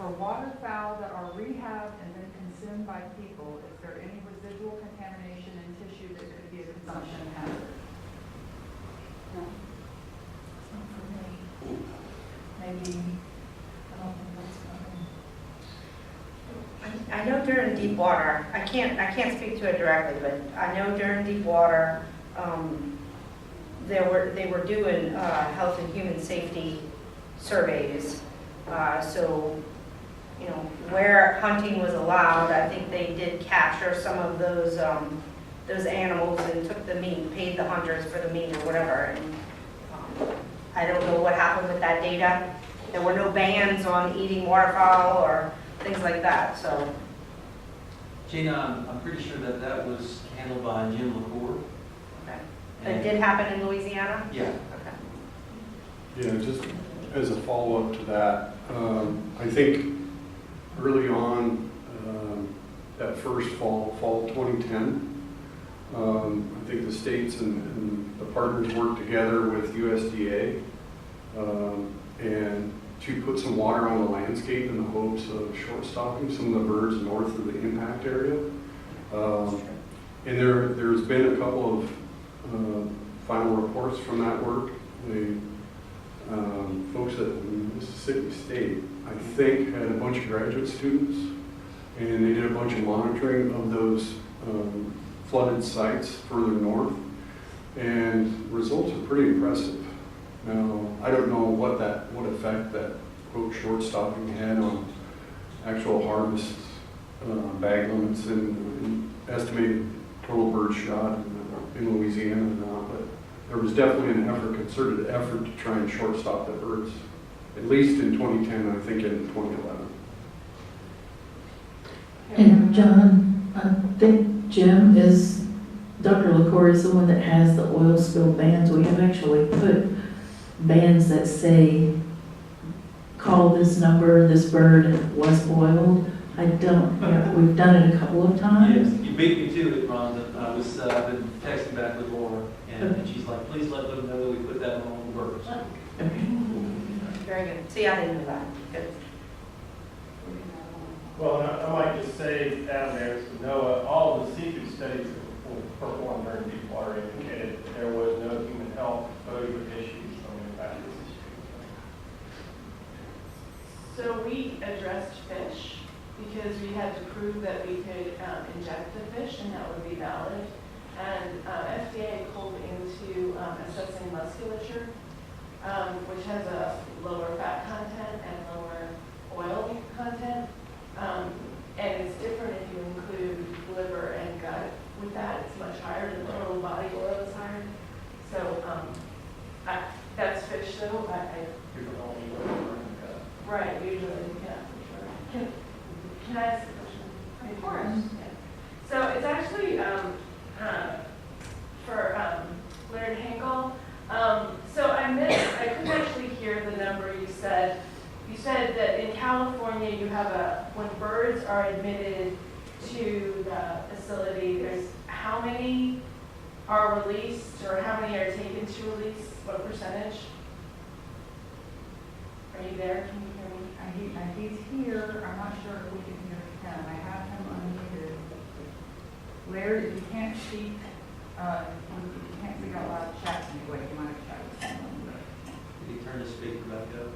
for waterfowl that are rehabbed and then consumed by people, is there any residual contamination in tissue that could be a consumption hazard? No. Not for me. Maybe, I don't think that's common. I know during deep water, I can't speak to it directly, but I know during deep water, they were doing health and human safety surveys. So, you know, where hunting was allowed, I think they did capture some of those animals and took the meat, paid the hunters for the meat or whatever. And I don't know what happened with that data. There were no bans on eating waterfowl or things like that, so. Gina, I'm pretty sure that was handled by Jim LaCour. Okay. It did happen in Louisiana? Yeah. Okay. Yeah, just as a follow-up to that, I think early on, that first fall 2010, I think the states and the partners worked together with USDA and to put some water on the landscape in the hopes of short-stopping some of the birds north of the impact area. And there's been a couple of final reports from that work. The folks at Mississippi State, I think, had a bunch of graduate students, and they did a bunch of monitoring of those flooded sites further north, and results are pretty impressive. Now, I don't know what effect that quote short stopping had on actual harvest bag limits and estimated total bird shot in Louisiana or not, but there was definitely an concerted effort to try and short stop the birds, at least in 2010, I think in 2011. And John, I think Dr. LaCour is the one that has the oil spill bans. We have actually put bans that say, call this number, this bird was boiled. We've done it a couple of times. Yes, you beat me to it, Rhonda. I've been texting back with Laura, and she's like, please let them know that we put that on the birds. Okay. Very good. See, I didn't know that. Good. Well, I might just say, down there, so NOAA, all the seafood studies that were performed during deep water indicated that there was no human health exposure issues from impact of this issue. So we addressed fish because we had to prove that we could inject the fish and that would be valid. And FDA pulled into assessing musculature, which has a lower fat content and lower oil content. And it's different if you include liver and gut. With that, it's much higher. The total body oil is higher. So that's fish, though. You're the only one. Right, usually, yeah, for sure. Can I ask a question? Of course. Yeah. So it's actually for Leonard Henkel. So I couldn't actually hear the number you said. You said that in California you have when birds are admitted to the facility, there's how many are released or how many are taken to release? What percentage? Are you there? Can you hear me? He's here. I'm not sure if we can hear him. I have him unmuted. Larry, if you can't speak, if you can't speak out loud, chat anyway. You might have chat with someone. Did he turn the speaker back up?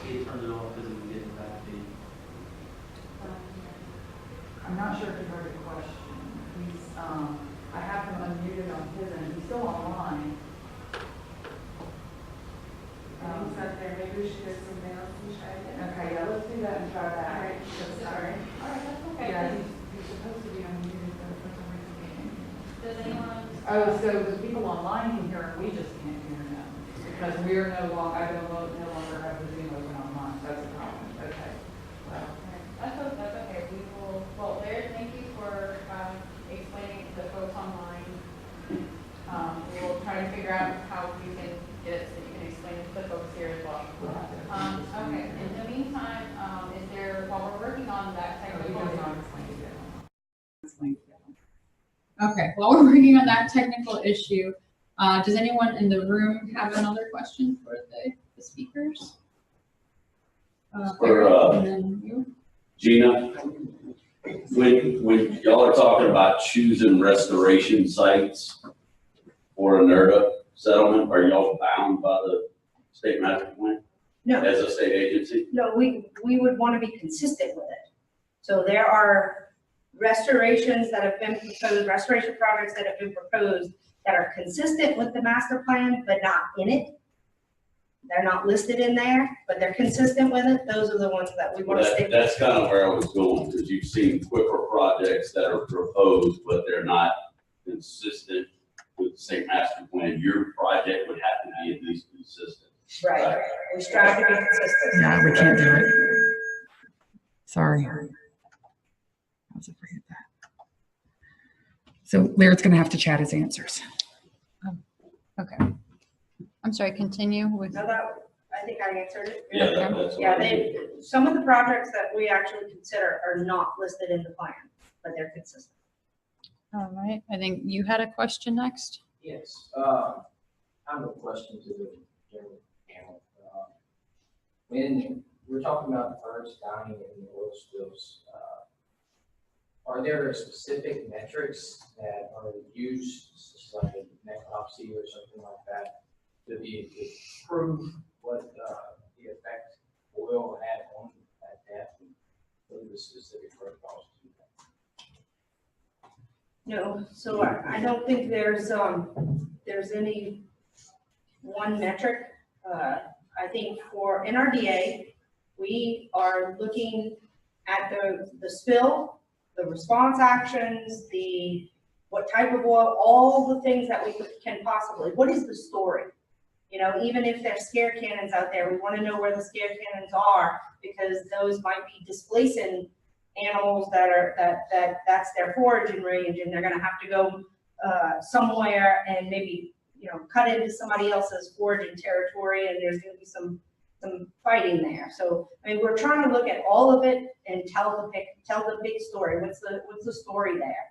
He turned it off because he was getting back to you. I'm not sure if you heard the question. I have him unmuted on his end. He's still online. He's not there. Maybe we should get something else and try again. Okay, yeah, let's do that and try that. All right. Sorry. All right, that's okay. Yeah, he's supposed to be unmuted, but for some reason he can't. Does anyone? Oh, so the people online can hear him, we just can't hear him. Because we're no longer have the Zoom open online. That's a problem. Okay. Well, That's okay. We will, well, Larry, thank you for explaining to the folks online. We'll try to figure out how we can get it so you can explain it to the folks here as well. Okay, in the meantime, while we're working on that technical Okay, while we're working on that technical issue, Does anyone in the room have another question for the speakers? And then you. Gina, when y'all are talking about choosing restoration sites for a NERDA settlement, are y'all bound by the state master plan No. as a state agency? No, we would want to be consistent with it. So there are restorations that have been proposed, restoration projects that have been proposed that are consistent with the master plan, but not in it. They're not listed in there, but they're consistent with it. Those are the ones that we want to stick with. That's kind of where I was going, because you've seen quicker projects that are proposed, but they're not consistent with the state master plan. Your project would have to be at least consistent. Right. We strive to be consistent. Yeah, we can't do it. Sorry. I was afraid of that. So Laird's gonna have to chat his answers. Okay. I'm sorry, continue with. No, that, I think I answered it. Yeah, that's. Yeah, some of the projects that we actually consider are not listed in the plan, but they're consistent. All right, I think you had a question next. Yes, I have a question to the general panel. When we're talking about birds dying in the oil spills, are there specific metrics that are used, such like a necropsy or something like that, to prove what the effect oil had on that death, and what are the specific protocols to do that? No, so I don't think there's any one metric. I think for NRDA, we are looking at the spill, the response actions, what type of oil, all the things that we can possibly, what is the story? You know, even if there's scare cannons out there, we want to know where the scare cannons are, because those might be displacing animals that's their foraging range, and they're going to have to go somewhere and maybe, you know, cut into somebody else's foraging territory, and there's going to be some fighting there. So I mean, we're trying to look at all of it and tell the big story. What's the story there?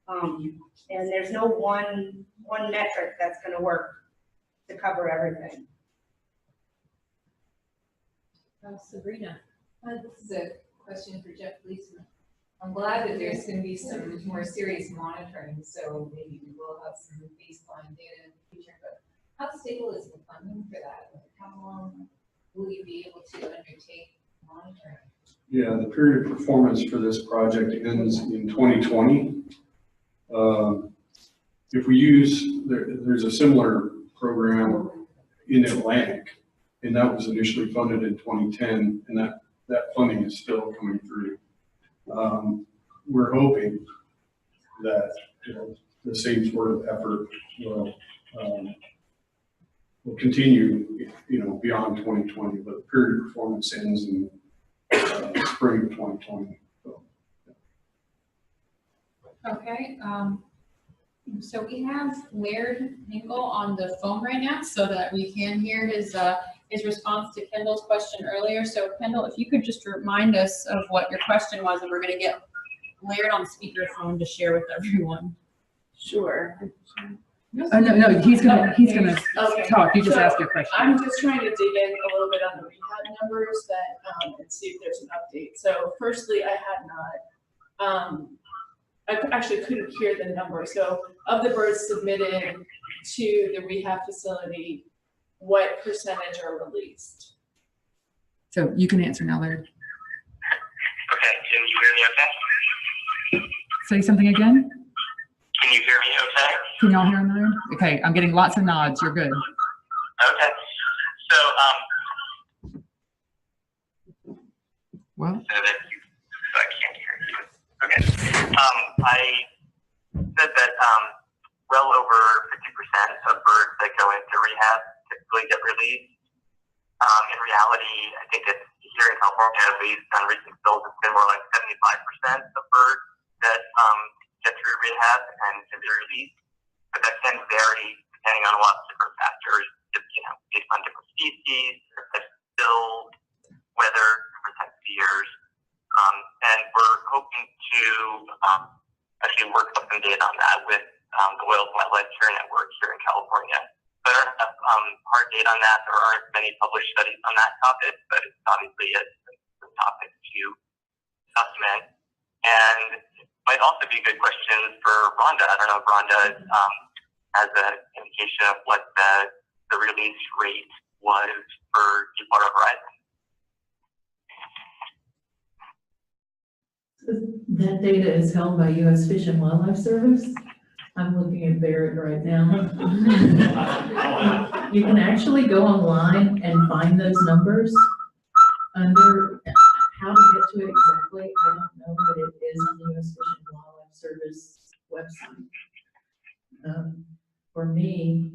And there's no one metric that's going to work to cover everything. Sabrina, this is a question for Jeff Leesman. I'm glad that there's going to be some more serious monitoring, so maybe we will have some baseline data in the future. But how stable is the funding for that? Like, how long will you be able to undertake monitoring? Yeah, the period of performance for this project ends in 2020. If we use, there's a similar program in Atlantic, and that was initially funded in 2010, and that funding is still coming through. We're hoping that, you know, the same sort of effort will continue, you know, beyond 2020, but the period of performance ends in spring of 2020. So, yeah. Okay, so we have Laird Hinkle on the phone right now so that we can hear his response to Kendall's question earlier. So Kendall, if you could just remind us of what your question was, and we're going to get Laird on speakerphone to share with everyone. Sure. Oh, no, he's gonna Okay. talk. You just So, ask your question. I'm just trying to dig in a little bit on the rehab numbers that, and see if there's an update. So firstly, I had not, I actually couldn't hear the number. So of the birds submitted to the rehab facility, what percentage are released? So you can answer now, Laird. Okay, can you hear me okay? Say something again. Can you hear me okay? Can y'all hear in the room? Okay, I'm getting lots of nods. You're good. Okay, so, Well, so that I can't hear you. Okay, I said that, well over 50% of birds that go into rehab typically get released. In reality, I think it's here in California, based on recent bills, it's been more like 75% of birds that get through rehab and be released. But that can vary depending on lots of different factors, you know, based on different species, different types of bills, weather, different types of years. And we're hoping to actually work up some data on that with the Oil Wildlife Care Network here in California. So I don't have hard data on that. There aren't many published studies on that topic, but it's obviously a topic to document. And might also be a good question for Rhonda. I don't know if Rhonda has an indication of what the release rate was for Deepwater Horizon. That data is held by U.S. Fish and Wildlife Service. I'm looking at Barrett right now. You can actually go online and find those numbers under how to get to it exactly. I don't know, but it is on the U.S. Fish and Wildlife Service website. For me,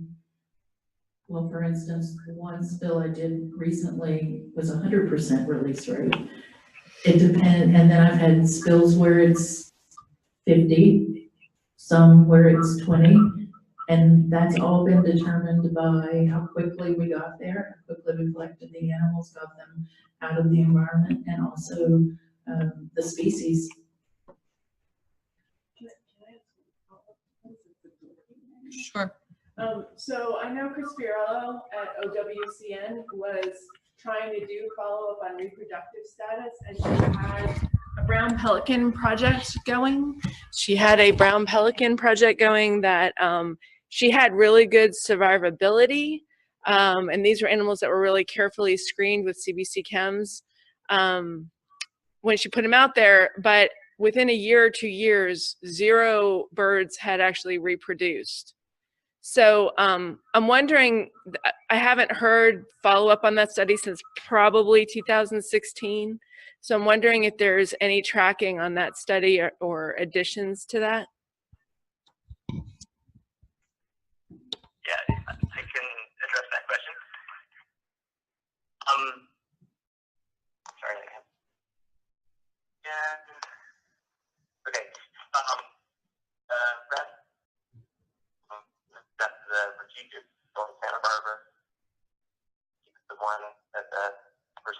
well, for instance, the one spill I did recently was 100% release rate. It depends, and then I've had spills where it's 50, some where it's 20, and that's all been determined by how quickly we got there, how quickly we collected the animals, got them out of the environment, and also the species. Sure. So I know Chris Fiorello at OWCN was trying to do follow-up on reproductive status, and she had a brown pelican project going. She had a brown pelican project going that she had really good survivability, and these were animals that were really carefully screened with CBC chems when she put them out there, but within a year or 2 years, 0 birds had actually reproduced. So I'm wondering, I haven't heard follow up on that study since probably 2016. So I'm wondering if there's any tracking on that study or additions to that. Yeah, I can address that question. Sorry. Yeah. Okay. That's the procedure from Santa Barbara. The one that the first.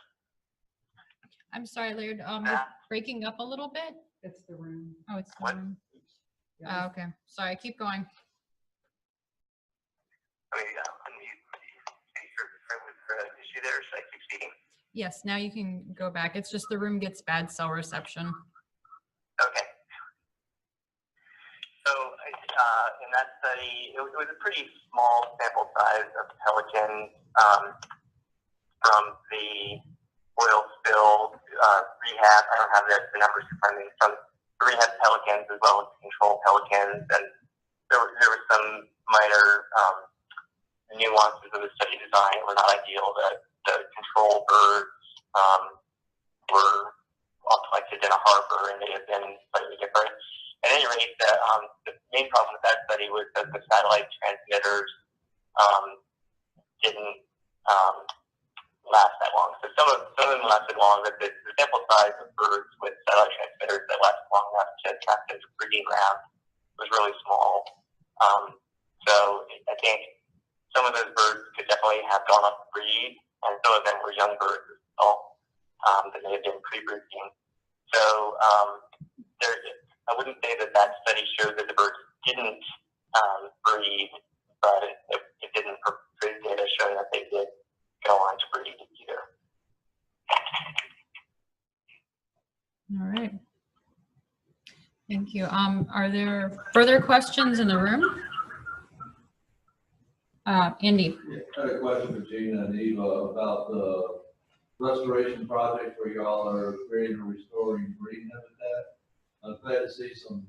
I'm sorry, Laird. You're breaking up a little bit. It's the room. Oh, it's the What? room. Oh, okay. Sorry. Keep going. Okay, unmute. Was there an issue there? Should I keep speaking? Yes. Now you can go back. It's just the room gets bad cell reception. Okay. So in that study, it was a pretty small sample size of pelicans from the oil spill rehab. I don't have the numbers in front of me. From the rehab pelicans as well as control pelicans, and there were some minor nuances of the study design that were not ideal. The control birds were all collected in a harbor, and they had been slightly different. At any rate, the main problem with that study was that the satellite transmitters didn't last that long. So some of them lasted long, but the sample size of birds with satellite transmitters that lasted long enough to track them to breeding ground was really small. So I think some of those birds could definitely have gone off to breed, and some of them were young birds as well that may have been pre-breeding. So I wouldn't say that study showed that the birds didn't breed, but it didn't produce data showing that they did go on to breed either. All right. Thank you. Are there further questions in the room? Andy. I had a question for Gina and Eva about the restoration project where y'all are creating and restoring breeding habitat. I'm glad to see some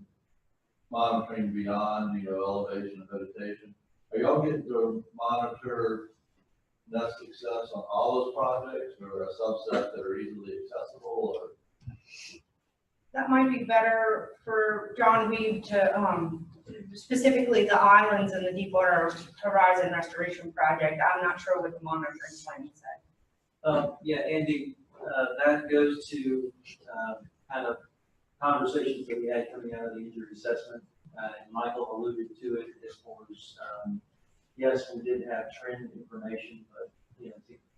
monitoring beyond, elevation and vegetation. Are y'all getting to monitor nest success on all those projects, or a subset that are easily accessible? Or? That might be better for John Weeb to, specifically the islands and the Deepwater Horizon Restoration Project. I'm not sure what the monitoring plan said. Yeah, Andy, that goes to kind of conversations that we had coming out of the injury assessment, and Michael alluded to it as far as, yes, we did have trend information, but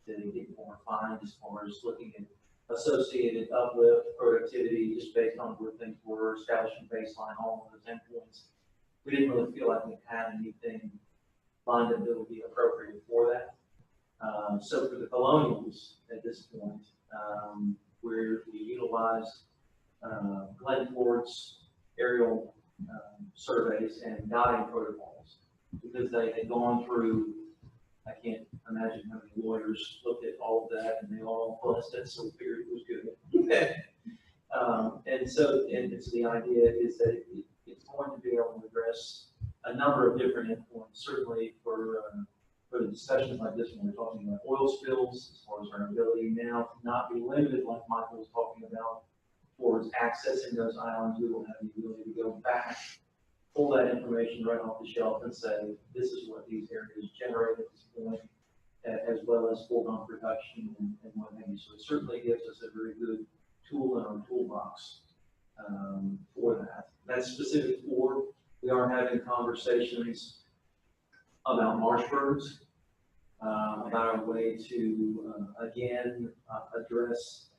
to get more refined as far as looking at associated uplift, productivity, just based on where things were, establishing baseline, all of those endpoints. we didn't really feel like we had anything lined up that would be appropriate for that. So for the colonials at this point, we utilized Glenn Ford's aerial surveys and dotting protocols because they had gone through, I can't imagine how many lawyers looked at all of that and they all blessed it, so we figured it was good. And so the idea is that it's going to be able to address a number of different endpoints, certainly for the discussions like this one, we're talking about oil spills, as far as our ability now to not be limited, like Michael was talking about, towards accessing those islands. We will have the ability to go back, pull that information right off the shelf and say, this is what these areas generate at this point, as well as foregone production and what have you. So it certainly gives us a very good tool in our toolbox for that. That's specific for, we are having conversations about marsh birds, about our way to, again, address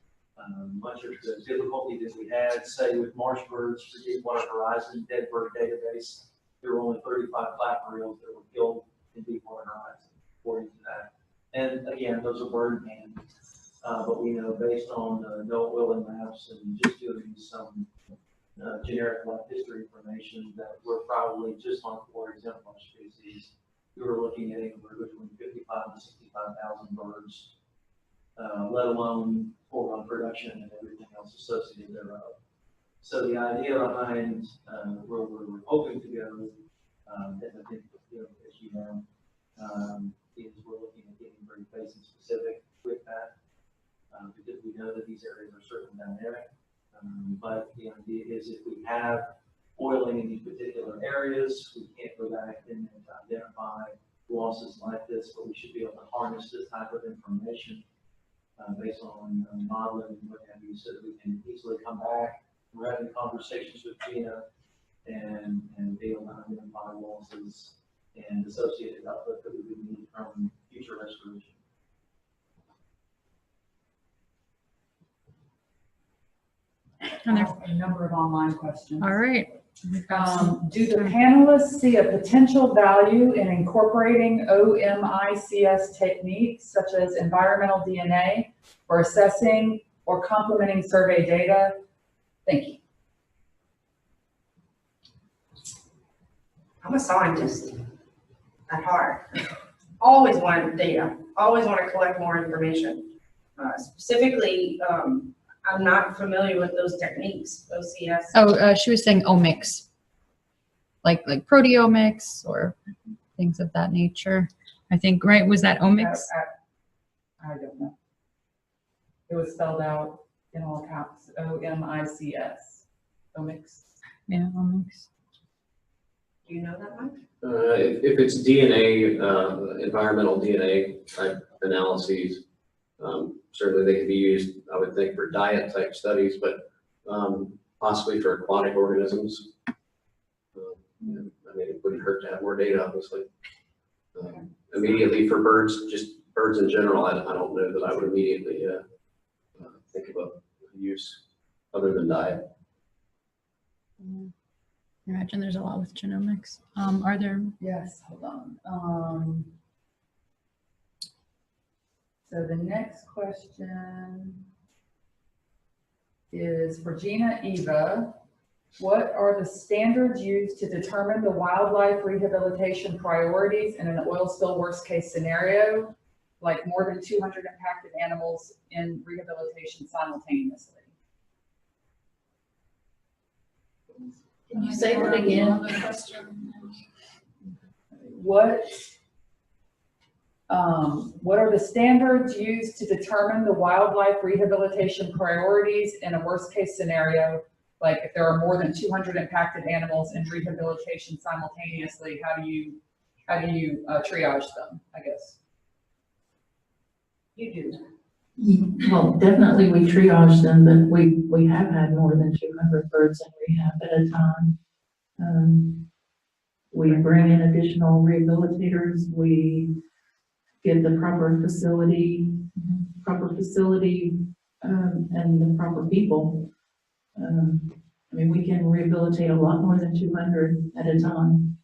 much of the difficulty that we had, say, with marsh birds for Deepwater Horizon Dead Bird Database. There were only 35 flatbirds that were killed in Deepwater Horizon, according to that. And again, those are bird names, but we know based on no oil maps and just doing some generic life history information that we're probably just on 4 exemplar species. We were looking at anywhere between 55 to 65,000 birds, let alone foregone production and everything else associated thereof. So the idea behind where we're hoping to go, and I think, as you know, is we're looking at getting very basin specific with that, because we know that these areas are certainly dynamic. But the idea is if we have oiling in these particular areas, we can't go back and identify losses like this, but we should be able to harness this type of information based on modeling and what have you, so that we can easily come back. We're having conversations with Gina and be able to identify losses and associated output that we would need from future restoration. And there's A number of online questions. all right. Do the panelists see a potential value in incorporating OMICS techniques such as environmental DNA for assessing or complementing survey data? Thank you. I'm a scientist at heart. Always wanted data, always want to collect more information. Specifically, I'm not familiar with those techniques, OCS. Oh, she was saying omics, like proteomics or things of that nature. I think, right? Was that omics? I don't know. It was spelled out in all caps, OMICS, omics. Yeah, omics. Do you know that, Mike? If it's DNA, environmental DNA type analyses, certainly they can be used, I would think, for diet type studies, but possibly for aquatic organisms. I mean, it wouldn't hurt to have more data, obviously. Immediately for birds, just birds in general, I don't know that I would immediately think about use other than diet. Imagine there's a lot with genomics. Are there? Yes, hold on. So the next question is for Gina Eva. What are the standards used to determine the wildlife rehabilitation priorities in an oil spill worst case scenario, like more than 200 impacted animals in rehabilitation simultaneously? Can you say that again? What are the standards used to determine the wildlife rehabilitation priorities in a worst case scenario? Like if there are more than 200 impacted animals in rehabilitation simultaneously, how do you triage them, I guess? You do. Well, definitely we triage them, but we have had more than 200 birds in rehab at a time. We bring in additional rehabilitators. We get the proper facility, and the proper people. I mean, we can rehabilitate a lot more than 200 at a time.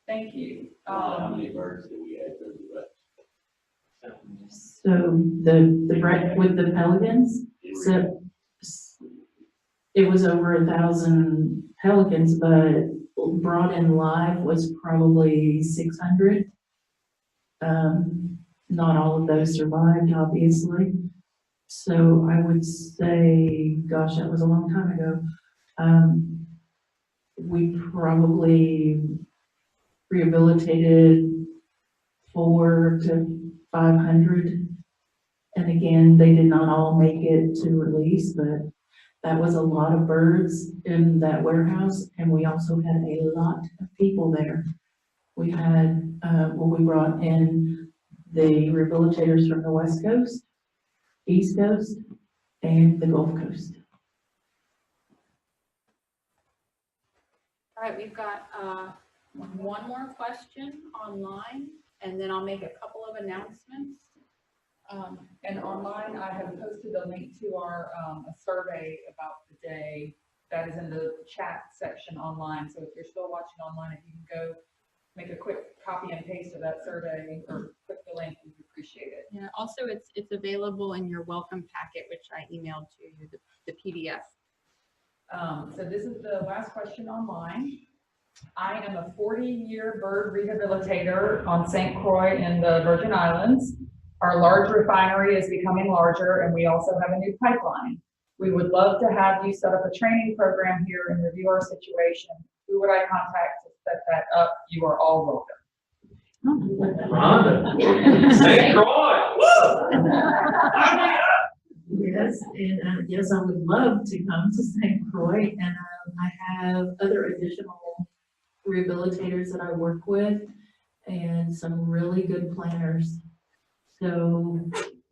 Thank you. How many birds do we have in the So with the pelicans, so it was over 1,000 pelicans, but brought in live was probably 600. Not all of those survived, obviously. So I would say, gosh, that was a long time ago. We probably rehabilitated 400 to 500. And again, they did not all make it to release, but that was a lot of birds in that warehouse. And we also had a lot of people there. We had, we brought in the rehabilitators from the West Coast, East Coast, and the Gulf Coast. All right, we've got one more question online, and then I'll make a couple of announcements. And online, I have posted a link to our a survey about the day that is in the chat section online. So if you're still watching online, if you can go make a quick copy and paste of that survey or click the link, we'd appreciate it. Yeah, also it's available in your welcome packet, which I emailed to you, the PDF. So this is the last question online. I am a 40-year bird rehabilitator on St. Croix in the Virgin Islands. Our large refinery is becoming larger, and we also have a new pipeline. We would love to have you set up a training program here and review our situation. Who would I contact to set that up? You are all welcome. Rhonda. St. Croix. Yes, and yes, I would love to come to St. Croix, and I have other additional rehabilitators that I work with and some really good planners. So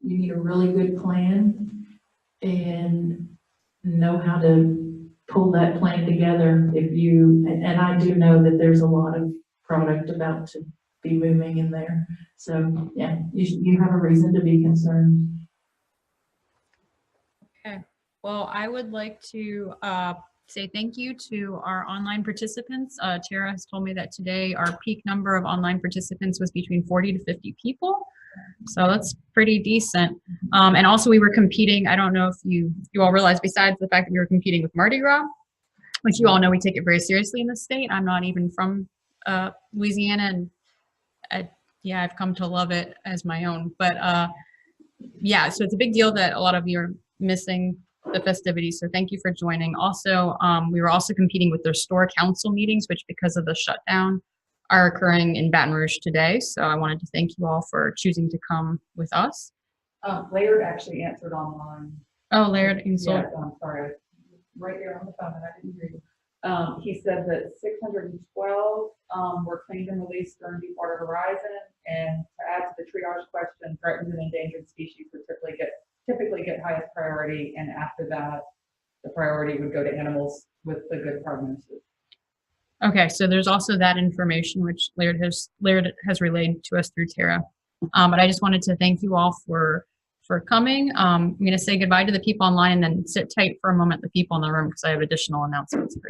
you need a really good plan and know how to pull that plan together. If you, and I do know that there's a lot of product about to be moving in there. So yeah, you have a reason to be concerned. Okay, well, I would like to say thank you to our online participants. Tara has told me that today our peak number of online participants was between 40 to 50 people. So that's pretty decent. And also we were competing, I don't know if you all realize, besides the fact that we were competing with Mardi Gras, which you all know we take it very seriously in the state. I'm not even from Louisiana, and yeah, I've come to love it as my own. But yeah, so it's a big deal that a lot of you are missing the festivities. So thank you for joining. Also, we were also competing with their store council meetings, which because of the shutdown are occurring in Baton Rouge today. So I wanted to thank you all for choosing to come with us. Laird actually answered online. Oh, Laird, Yes, I'm sorry. Right there on the phone, and I didn't hear you. He said that 612 were cleaned and released during Deepwater Horizon. And to add to the triage question, threatened and endangered species would typically get highest priority. And after that, the priority would go to animals with the good prognosis. Okay, so there's also that information which Laird has relayed to us through Tara. But I just wanted to thank you all for coming. I'm going to say goodbye to the people online and then sit tight for a moment, the people in the room, because I have additional announcements for you.